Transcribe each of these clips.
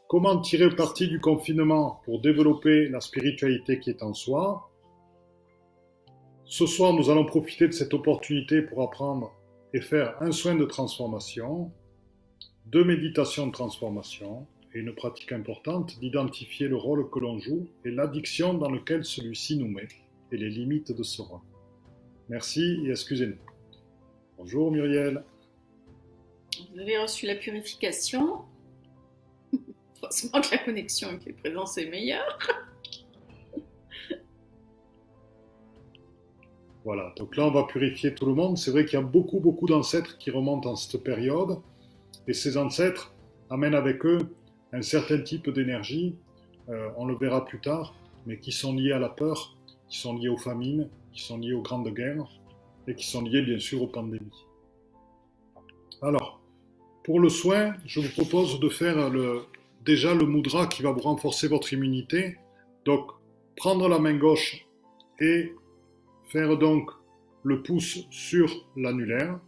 Comment tirer parti du confinement pour développer la spiritualité qui est en soi? Ce soir, nous allons profiter de cette opportunité pour apprendre et faire un soin de transformation, deux méditations de transformation et une pratique importante d'identifier le rôle que l'on joue et l'addiction dans laquelle celui-ci nous met et les limites de ce rôle. Merci et excusez-nous. Bonjour Muriel. Vous avez reçu la purification. Heureusement que la connexion avec les présences est meilleure. Voilà, donc là on va purifier tout le monde. C'est vrai qu'il y a beaucoup d'ancêtres qui remontent en cette période. Et ces ancêtres amènent avec eux un certain type d'énergie, on le verra plus tard, mais qui sont liés à la peur, qui sont liés aux famines, qui sont liés aux grandes guerres et qui sont liés bien sûr aux pandémies. Alors, pour le soin, je vous propose de faire déjà le mudra qui va vous renforcer votre immunité. Donc, prendre la main gauche et faire donc le pouce sur l'annulaire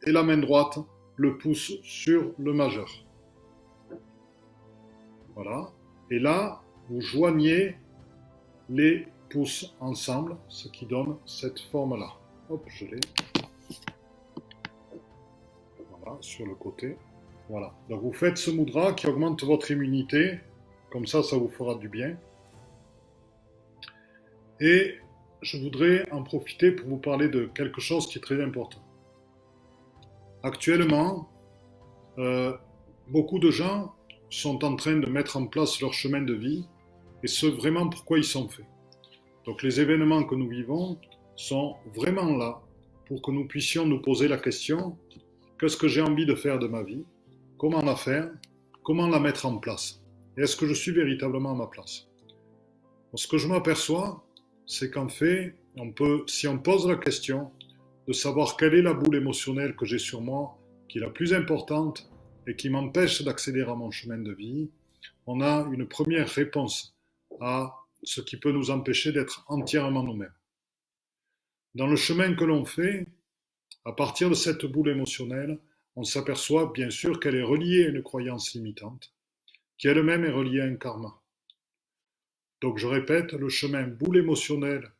et la main droite le pouce sur le majeur. Voilà. Et là, vous joignez les pouces ensemble, ce qui donne cette forme-là. Hop, je l'ai. Voilà, sur le côté. Voilà. Donc vous faites ce mudra qui augmente votre immunité. Comme ça vous fera du bien. Et je voudrais en profiter pour vous parler de quelque chose qui est très important. Actuellement, beaucoup de gens sont en train de mettre en place leur chemin de vie et ce vraiment pourquoi ils sont faits. Donc les événements que nous vivons sont vraiment là pour que nous puissions nous poser la question: qu'est-ce que j'ai envie de faire de ma vie? Comment la faire? Comment la mettre en place? Et est-ce que je suis véritablement à ma place? Ce que je m'aperçois, c'est qu'en fait, si on pose la question de savoir quelle est la boule émotionnelle que j'ai sur moi, qui est la plus importante et qui m'empêche d'accéder à mon chemin de vie, on a une première réponse à ce qui peut nous empêcher d'être entièrement nous-mêmes. Dans le chemin que l'on fait, à partir de cette boule émotionnelle, on s'aperçoit bien sûr qu'elle est reliée à une croyance limitante, qui elle-même est reliée à un karma. Donc je répète, le chemin boule émotionnelle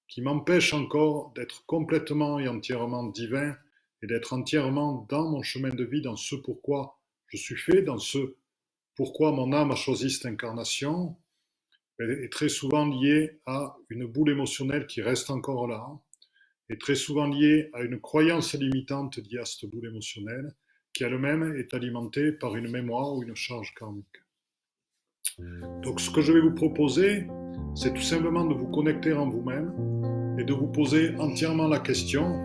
qui m'empêche encore d'être complètement et entièrement divin et d'être entièrement dans mon chemin de vie, dans ce pourquoi je suis fait, dans ce pourquoi mon âme a choisi cette incarnation, est très souvent lié à une boule émotionnelle qui reste encore là, est très souvent liée à une croyance limitante liée à cette boule émotionnelle, qui elle-même est alimentée par une mémoire ou une charge karmique. Donc ce que je vais vous proposer, c'est tout simplement de vous connecter en vous-même et de vous poser entièrement la question: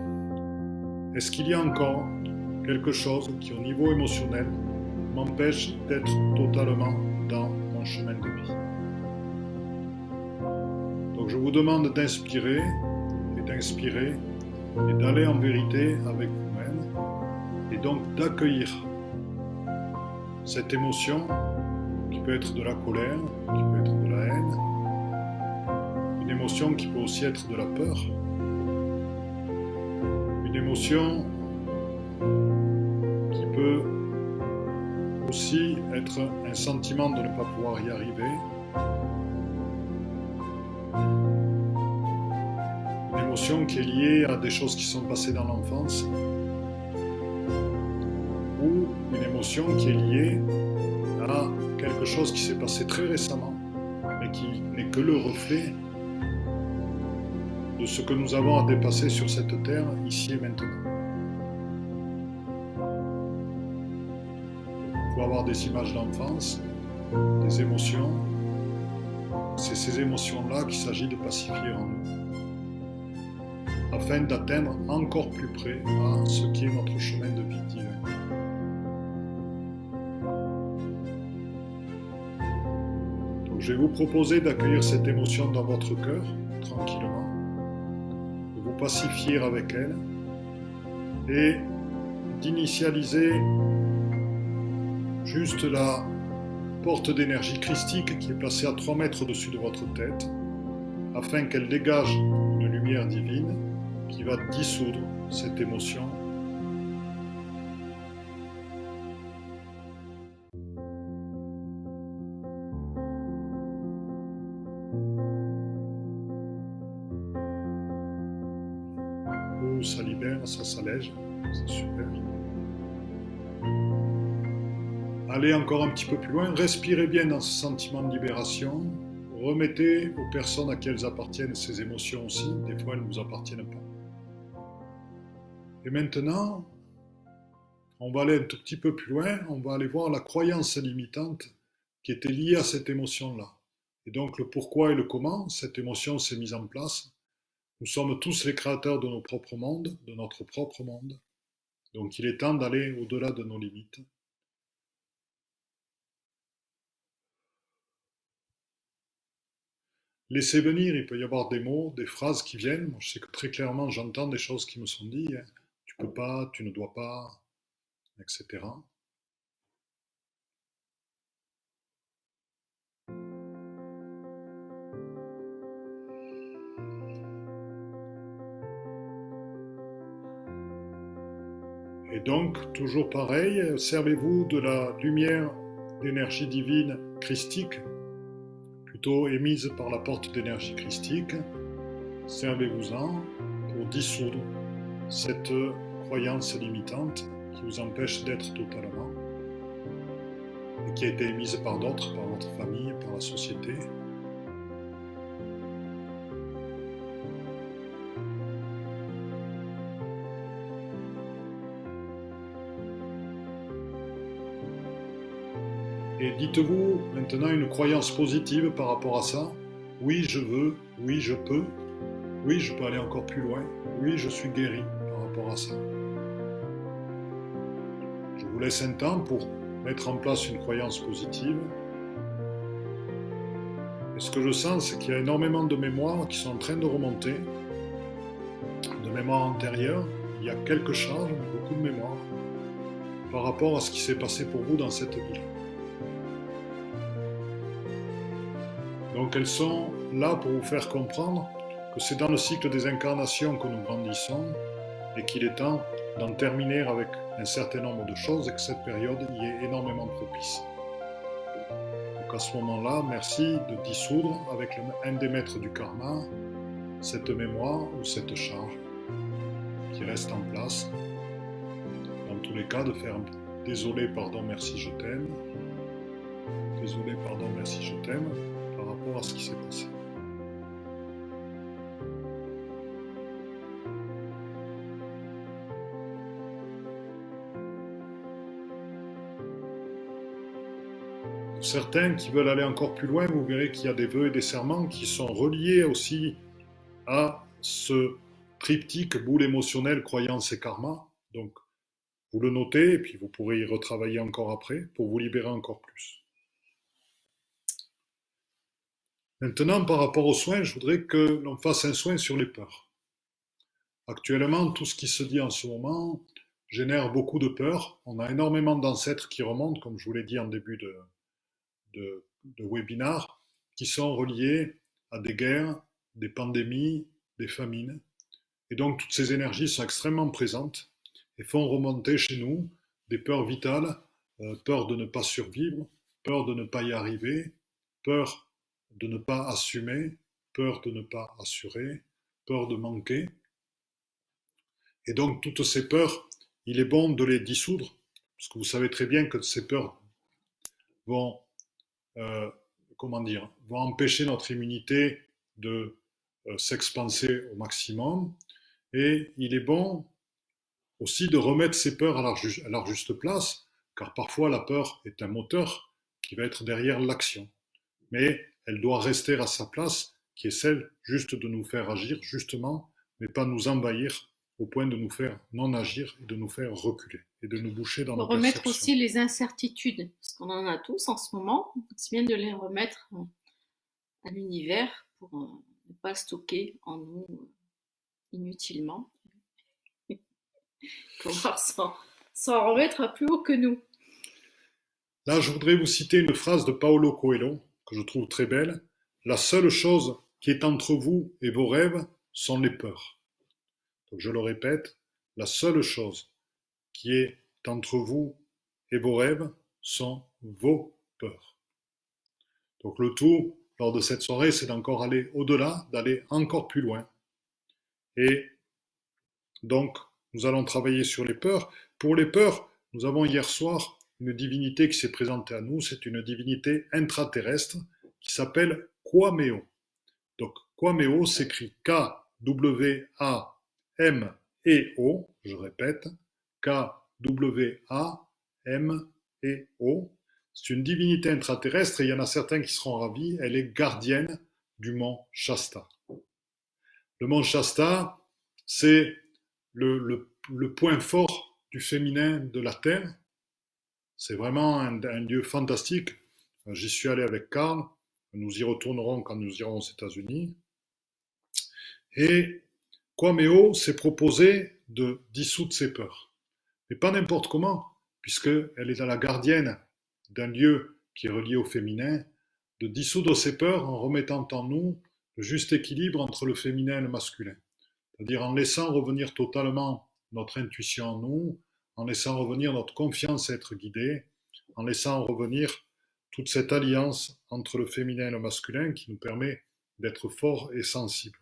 est-ce qu'il y a encore quelque chose qui, au niveau émotionnel, m'empêche d'être totalement dans mon chemin de vie? Donc je vous demande d'inspirer et d'inspirer et d'aller en vérité avec vous-même et donc d'accueillir cette émotion qui peut être de la colère, qui peut être de la haine, une émotion qui peut aussi être de la peur, une émotion qui peut aussi être un sentiment de ne pas pouvoir y arriver, une émotion qui est liée à des choses qui sont passées dans l'enfance, ou une émotion qui est liée à quelque chose qui s'est passé très récemment, mais qui n'est que le reflet de ce que nous avons à dépasser sur cette terre, ici et maintenant. Vous pouvez avoir des images d'enfance, des émotions. C'est ces émotions-là qu'il s'agit de pacifier en nous, afin d'atteindre encore plus près à ce qui est notre chemin de vie divin. Donc je vais vous proposer d'accueillir cette émotion dans votre cœur, tranquillement, de vous pacifier avec elle et d'initialiser juste la porte d'énergie christique qui est placée à 3 mètres au-dessus de votre tête, afin qu'elle dégage une lumière divine qui va dissoudre cette émotion coup, ça libère, ça s'allège. C'est super. Allez encore un petit peu plus loin. Respirez bien dans ce sentiment de libération. Remettez aux personnes à qui elles appartiennent ces émotions aussi. Des fois, elles ne nous appartiennent pas. Et maintenant, on va aller un tout petit peu plus loin. On va aller voir la croyance limitante qui était liée à cette émotion-là. Et donc, le pourquoi et le comment cette émotion s'est mise en place. Nous sommes tous les créateurs de nos propres mondes, de notre propre monde. Donc, il est temps d'aller au-delà de nos limites. Laissez venir, il peut y avoir des mots, des phrases qui viennent. Moi, je sais que très clairement, j'entends des choses qui me sont dites. Hein. Tu peux pas, tu ne dois pas, etc. Et donc, toujours pareil, servez-vous de la lumière d'énergie divine christique, plutôt émise par la porte d'énergie christique. Servez-vous-en pour dissoudre cette croyance limitante qui vous empêche d'être totalement et qui a été émise par d'autres, par votre famille, par la société. Et dites-vous maintenant une croyance positive par rapport à ça. Oui, je veux, oui, je peux, oui, je peux aller encore plus loin, oui, je suis guéri par rapport à ça. Je vous laisse un temps pour mettre en place une croyance positive. Et ce que je sens, c'est qu'il y a énormément de mémoires qui sont en train de remonter, de mémoires antérieures. Il y a quelques charges, beaucoup de mémoires, par rapport à ce qui s'est passé pour vous dans cette vie. Donc elles sont là pour vous faire comprendre que c'est dans le cycle des incarnations que nous grandissons et qu'il est temps d'en terminer avec un certain nombre de choses et que cette période y est énormément propice. Donc à ce moment-là, merci de dissoudre avec un des maîtres du karma cette mémoire ou cette charge qui reste en place. Dans tous les cas, de faire désolé, pardon, merci, je t'aime. Désolé, pardon, merci, je t'aime par rapport à ce qui s'est passé. Pour certains qui veulent aller encore plus loin, vous verrez qu'il y a des vœux et des serments qui sont reliés aussi à ce triptyque boule émotionnelle, croyance et karma. Donc, vous le notez et puis vous pourrez y retravailler encore après pour vous libérer encore plus. Maintenant, par rapport aux soins, je voudrais que l'on fasse un soin sur les peurs. Actuellement, tout ce qui se dit en ce moment génère beaucoup de peurs. On a énormément d'ancêtres qui remontent, comme je vous l'ai dit en début de webinar, qui sont reliés à des guerres, des pandémies, des famines. Et donc, toutes ces énergies sont extrêmement présentes et font remonter chez nous des peurs vitales, peur de ne pas survivre, peur de ne pas y arriver, peur de ne pas assumer, peur de ne pas assurer, peur de manquer. Et donc, toutes ces peurs, il est bon de les dissoudre, parce que vous savez très bien que ces peurs vont, euh, vont empêcher notre immunité de s'expanser au maximum. Et il est bon aussi de remettre ces peurs à leur juste place, car parfois la peur est un moteur qui va être derrière l'action. Mais elle doit rester à sa place, qui est celle juste de nous faire agir justement, mais pas nous envahir au point de nous faire non agir et de nous faire reculer et de nous boucher dans nos Remettre perceptions. aussi les incertitudes, parce qu'on en a tous en ce moment. C'est bien de les remettre à l'univers pour ne pas stocker en nous inutilement. Pour pouvoir s'en remettre à plus haut que nous. Là, je voudrais vous citer une phrase de Paulo Coelho, que je trouve très belle. La seule chose qui est entre vous et vos rêves sont les peurs. Donc je le répète, la seule chose qui est entre vous et vos rêves sont vos peurs. Donc le tout, lors de cette soirée, c'est d'encore aller au-delà, d'aller encore plus loin et Donc, nous allons travailler sur les peurs. Pour les peurs, nous avons hier soir une divinité qui s'est présentée à nous. C'est une divinité intraterrestre qui s'appelle Kwameo. Donc, Kwameo s'écrit K-W-A-M-E-O, je répète, K-W-A-M-E-O. C'est une divinité intraterrestre et il y en a certains qui seront ravis. Elle est gardienne du mont Shasta. Le mont Shasta, c'est le point fort du féminin de la Terre. C'est vraiment un lieu fantastique. J'y suis allé avec Karl. Nous y retournerons quand nous irons aux États-Unis. Et Kwameo s'est proposé de dissoudre ses peurs. Mais pas n'importe comment, puisqu'elle est la gardienne d'un lieu qui est relié au féminin, de dissoudre ses peurs en remettant en nous le juste équilibre entre le féminin et le masculin. C'est-à-dire en laissant revenir totalement notre intuition en nous, en laissant revenir notre confiance à être guidé, en laissant revenir toute cette alliance entre le féminin et le masculin qui nous permet d'être forts et sensibles.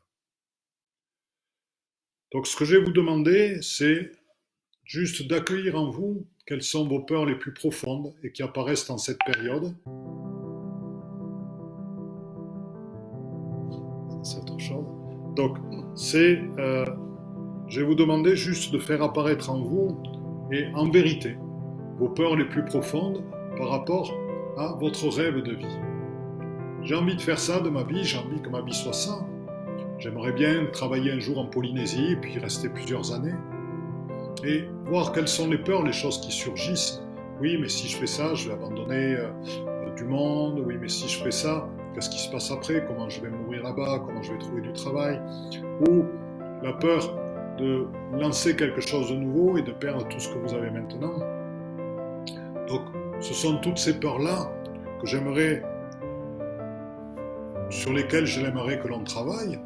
Donc ce que je vais vous demander, c'est juste d'accueillir en vous quelles sont vos peurs les plus profondes et qui apparaissent dans cette période. C'est autre chose. Donc, je vais vous demander juste de faire apparaître en vous et en vérité vos peurs les plus profondes par rapport à votre rêve de vie. J'ai envie de faire ça de ma vie, j'ai envie que ma vie soit ça. J'aimerais bien travailler un jour en Polynésie, puis rester plusieurs années, et voir quelles sont les peurs, les choses qui surgissent. Oui, mais si je fais ça, je vais abandonner du monde. Oui, mais si je fais ça, qu'est-ce qui se passe après? Comment je vais me nourrir là-bas? Comment je vais trouver du travail? Ou la peur de lancer quelque chose de nouveau et de perdre tout ce que vous avez maintenant. Donc, ce sont toutes ces peurs-là que sur lesquelles j'aimerais que l'on travaille,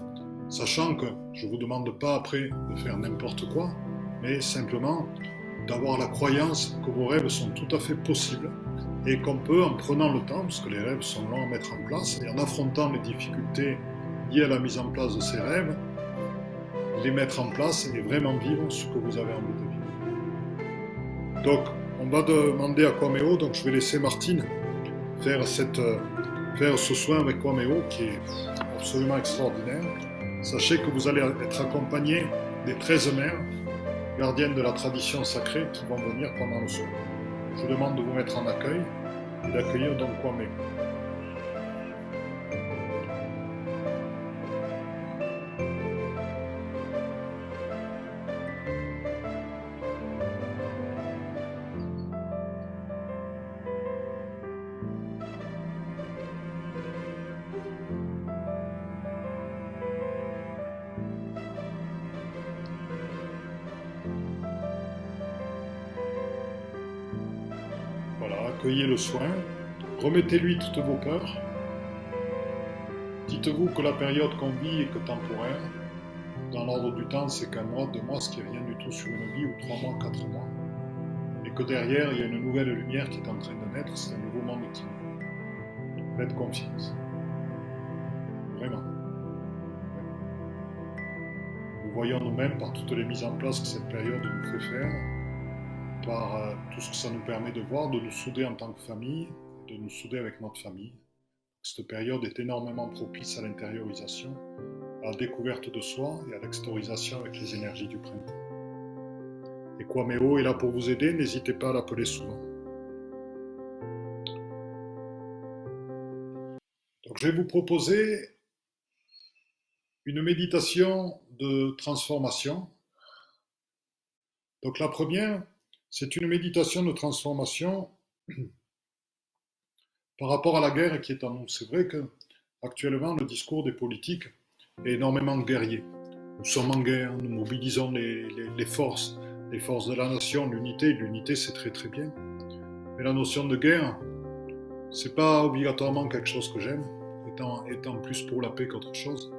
sachant que je ne vous demande pas après de faire n'importe quoi, mais simplement d'avoir la croyance que vos rêves sont tout à fait possibles et qu'on peut, en prenant le temps, parce que les rêves sont longs à mettre en place, et en affrontant les difficultés liées à la mise en place de ces rêves, les mettre en place et vraiment vivre ce que vous avez envie de vivre. Donc, on va demander à Kwameo, donc je vais laisser Martine faire ce soin avec Kwameo qui est absolument extraordinaire. Sachez que vous allez être accompagné des 13 mères, gardiennes de la tradition sacrée, qui vont venir pendant le soin. Je vous demande de vous mettre en accueil et d'accueillir donc Kwameo. Voilà, accueillez le soin, remettez-lui toutes vos peurs. Dites-vous que la période qu'on vit est que temporaire. Dans l'ordre du temps, c'est qu'un mois, 2 mois, ce qui n'est rien du tout sur une vie, ou 3 mois, 4 mois. Et que derrière, il y a une nouvelle lumière qui est en train de naître, c'est un nouveau monde qui naît. Faites confiance. Vraiment. Nous voyons nous-mêmes par toutes les mises en place que cette période nous fait faire, par tout ce que ça nous permet de voir, de nous souder en tant que famille, de nous souder avec notre famille. Cette période est énormément propice à l'intériorisation, à la découverte de soi et à l'extériorisation avec les énergies du printemps. Et Kwameo est là pour vous aider, n'hésitez pas à l'appeler souvent. Donc je vais vous proposer une méditation de transformation. Donc la première, c'est une méditation de transformation par rapport à la guerre qui est en nous. C'est vrai qu'actuellement, le discours des politiques est énormément guerrier. Nous sommes en guerre, nous mobilisons les forces de la nation, l'unité. L'unité, c'est très très bien. Mais la notion de guerre, c'est pas obligatoirement quelque chose que j'aime, étant plus pour la paix qu'autre chose.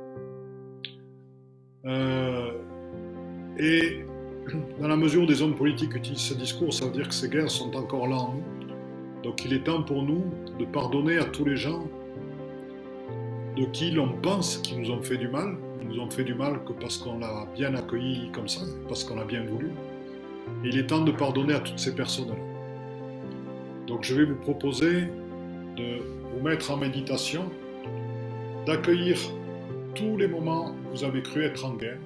Et dans la mesure où des hommes politiques utilisent ce discours, ça veut dire que ces guerres sont encore là en nous. Donc il est temps pour nous de pardonner à tous les gens de qui l'on pense qu'ils nous ont fait du mal, nous ont fait du mal que parce qu'on l'a bien accueilli comme ça, parce qu'on l'a bien voulu. Et il est temps de pardonner à toutes ces personnes-là. Donc je vais vous proposer de vous mettre en méditation, d'accueillir tous les moments où vous avez cru être en guerre,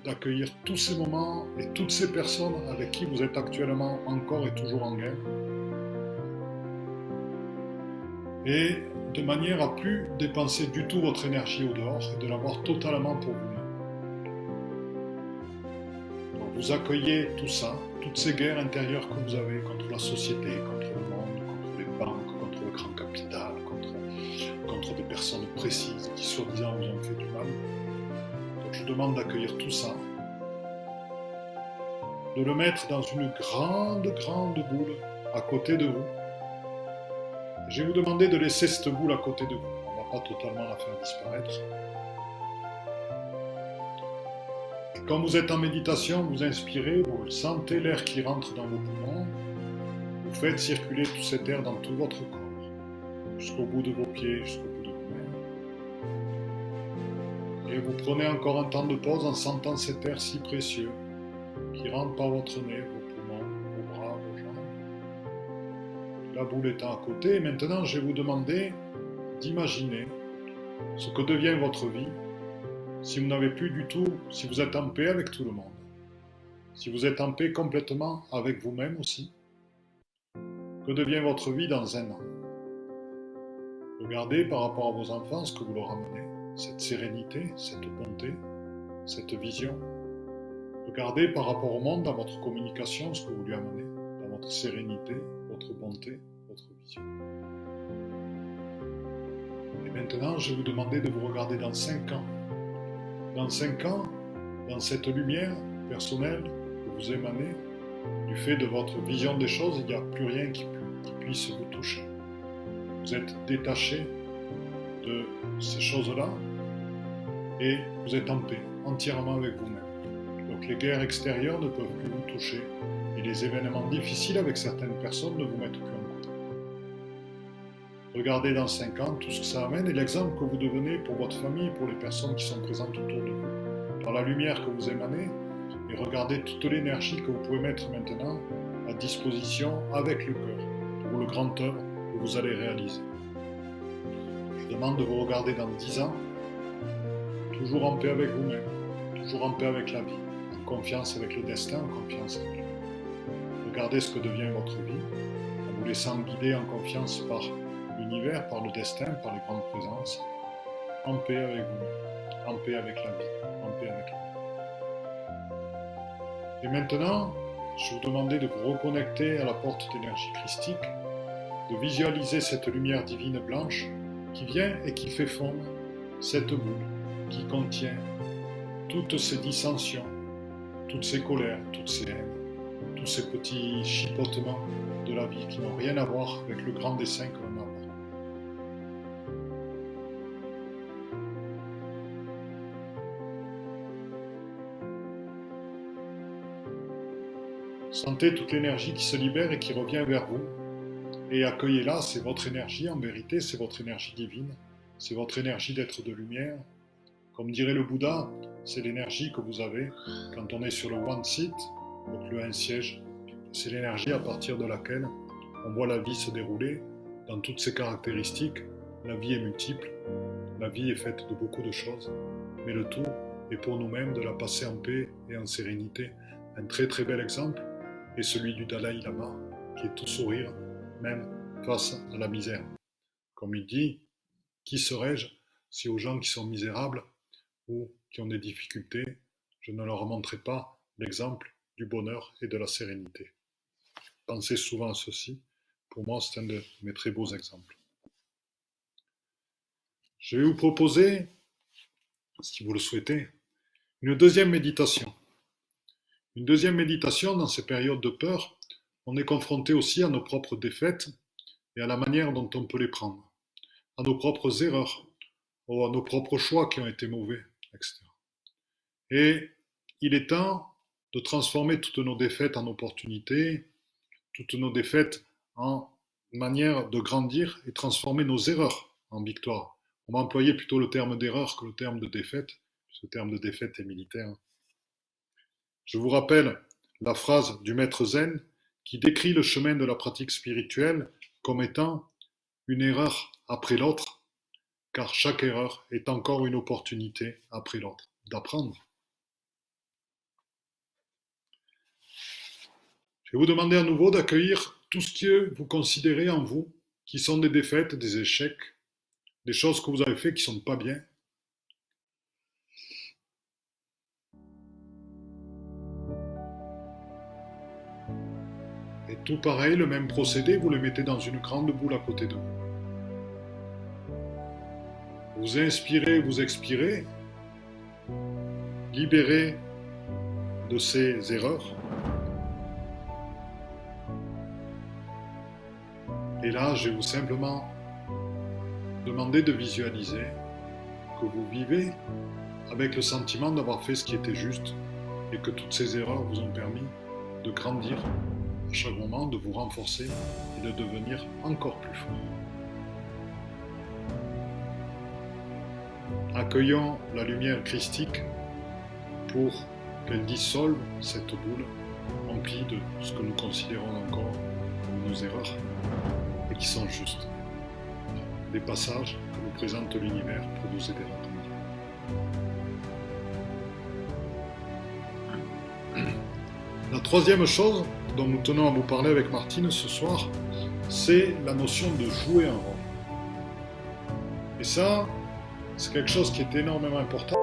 d'accueillir tous ces moments et toutes ces personnes avec qui vous êtes actuellement encore et toujours en guerre, et de manière à plus dépenser du tout votre énergie au dehors et de l'avoir totalement pour vous-même. Donc vous accueillez tout ça, toutes ces guerres intérieures que vous avez contre la société, contre le monde, contre les banques, contre le grand capital, contre des personnes précises qui soi-disant vous ont fait du mal. Donc je vous demande d'accueillir tout ça, de le mettre dans une grande boule à côté de vous. Je vais vous demander de laisser cette boule à côté de vous. On ne va pas totalement la faire disparaître. Quand vous êtes en méditation, vous inspirez, vous sentez l'air qui rentre dans vos poumons. Vous faites circuler tout cet air dans tout votre corps, jusqu'au bout de vos pieds, jusqu'au bout de vos mains. Et vous prenez encore un temps de pause en sentant cet air si précieux qui rentre par votre nez, vos poumons, vos bras, vos jambes. La boule étant à côté, et maintenant je vais vous demander d'imaginer ce que devient votre vie si vous n'avez plus du tout, si vous êtes en paix avec tout le monde, si vous êtes en paix complètement avec vous-même aussi. Que devient votre vie dans un an? Regardez par rapport à vos enfants ce que vous leur amenez, cette sérénité, cette bonté, cette vision. Regardez par rapport au monde, dans votre communication, ce que vous lui amenez, dans votre sérénité, votre bonté, votre vision. Et maintenant, je vais vous demander de vous regarder dans 5 ans. Dans 5 ans, dans cette lumière personnelle que vous émanez, du fait de votre vision des choses, il n'y a plus rien qui puisse vous toucher. Vous êtes détaché de ces choses-là et vous êtes en paix, entièrement avec vous-même. Donc les guerres extérieures ne peuvent plus vous toucher et les événements difficiles avec certaines personnes ne vous mettent plus en couple. Regardez dans 5 ans tout ce que ça amène et l'exemple que vous devenez pour votre famille, pour les personnes qui sont présentes autour de vous. Dans la lumière que vous émanez, et regardez toute l'énergie que vous pouvez mettre maintenant à disposition avec le cœur pour le grand œuvre que vous allez réaliser. Je vous demande de vous regarder dans 10 ans, toujours en paix avec vous-même, toujours en paix avec la vie, en confiance avec le destin, en confiance avec lui. Regardez ce que devient votre vie, en vous laissant guider en confiance par l'univers, par le destin, par les grandes présences, en paix avec vous-même, en paix avec la vie, en paix avec la vie. Et maintenant, je vais vous demander de vous reconnecter à la porte d'énergie christique, de visualiser cette lumière divine blanche qui vient et qui fait fondre cette boule qui contient toutes ces dissensions, toutes ces colères, toutes ces haines, tous ces petits chipotements de la vie qui n'ont rien à voir avec le grand dessein que l'on a. Sentez toute l'énergie qui se libère et qui revient vers vous. Et accueillez-la, c'est votre énergie en vérité, c'est votre énergie divine, c'est votre énergie d'être de lumière. Comme dirait le Bouddha, c'est l'énergie que vous avez quand on est sur le one seat, donc le un siège. C'est l'énergie à partir de laquelle on voit la vie se dérouler dans toutes ses caractéristiques. La vie est multiple, la vie est faite de beaucoup de choses, mais le tout est pour nous-mêmes de la passer en paix et en sérénité. Un très très bel exemple est celui du Dalai Lama, qui est tout sourire, même face à la misère. Comme il dit, qui serais-je si aux gens qui sont misérables ou qui ont des difficultés, je ne leur montrerai pas l'exemple du bonheur et de la sérénité. Pensez souvent à ceci. Pour moi, c'est un de mes très beaux exemples. Je vais vous proposer, si vous le souhaitez, une deuxième méditation. Une deuxième méditation dans ces périodes de peur, on est confronté aussi à nos propres défaites et à la manière dont on peut les prendre, à nos propres erreurs, ou à nos propres choix qui ont été mauvais, etc. Et il est temps de transformer toutes nos défaites en opportunités, toutes nos défaites en manière de grandir et transformer nos erreurs en victoire. On va employer plutôt le terme d'erreur que le terme de défaite, Ce terme de défaite est militaire. Je vous rappelle la phrase du maître Zen qui décrit le chemin de la pratique spirituelle comme étant une erreur après l'autre, car chaque erreur est encore une opportunité après l'autre d'apprendre. Je vais vous demander à nouveau d'accueillir tout ce que vous considérez en vous qui sont des défaites, des échecs, des choses que vous avez fait qui ne sont pas bien. Et tout pareil, le même procédé, vous le mettez dans une grande boule à côté de vous. Vous inspirez, vous expirez, libérez de ces erreurs. Et là, je vais vous simplement demander de visualiser que vous vivez avec le sentiment d'avoir fait ce qui était juste et que toutes ces erreurs vous ont permis de grandir à chaque moment, de vous renforcer et de devenir encore plus fort. Accueillons la lumière christique pour qu'elle dissolve cette boule remplie de ce que nous considérons encore comme nos erreurs et qui sont justes. Des passages que nous présente l'univers pour nous aider à grandir. La troisième chose dont nous tenons à vous parler avec Martine ce soir, c'est la notion de jouer un rôle. Et ça, c'est quelque chose qui est énormément important.